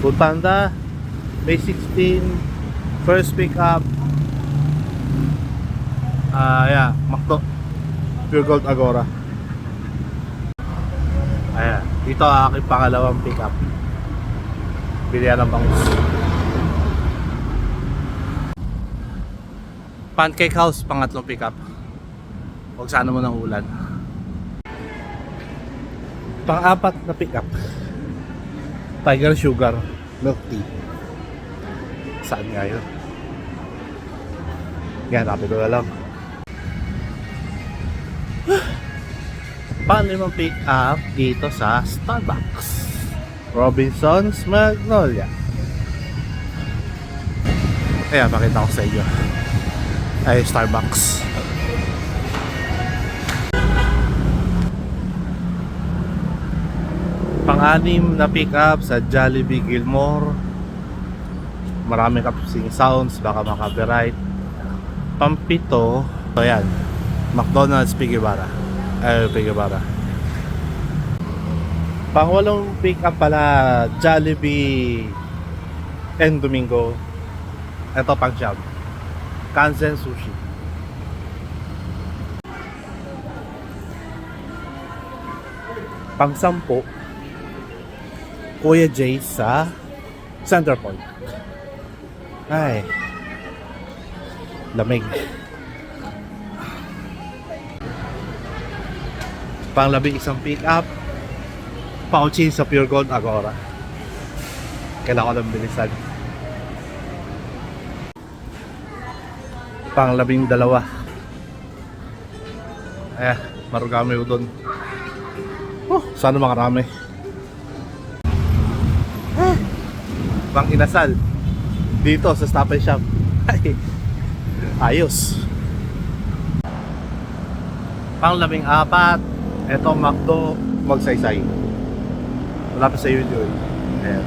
Food Panda, May 16, first pick up. Yeah, McDo, Pure Gold Agora. Ayan, dito ang aking pangalawang pick up. Bilihan ng bangus. Pancake House, pangatlong pick up. Huwag sana mo ng ulan. Pang-apat na pick up, Tiger Sugar Milk Tea. Saan nga yun? Yan, rapid ko na lang. Pang-limang pick up dito sa Starbucks, Robinson's Magnolia. Ayan, pakita ko sa inyo. Ay, Starbucks. Pang-anim na pick up sa Jollibee Gilmore. Maraming kapsing sounds, baka maka-copyright. Pampito, so yan, McDonald's Pigibara. Pigibara. Pang-walong pick up pala, Jollibee and Domingo. Ito pang jam, Kanzen Sushi. Pang-sampo, Kuya Jay sa Center Point. Ay, lamig. Pang-labing isang pick up, Pauchi sa Pure Gold Agora. Kailangan ko ng bilisan. Pang-labing dalawa, Marugame Udon. Sana makarami. Pang inasal dito sa Stop and Shop. Ayos. Pang-labing apat, eto McDo Magsaysay. Wala pa sa YouTube. Ayan.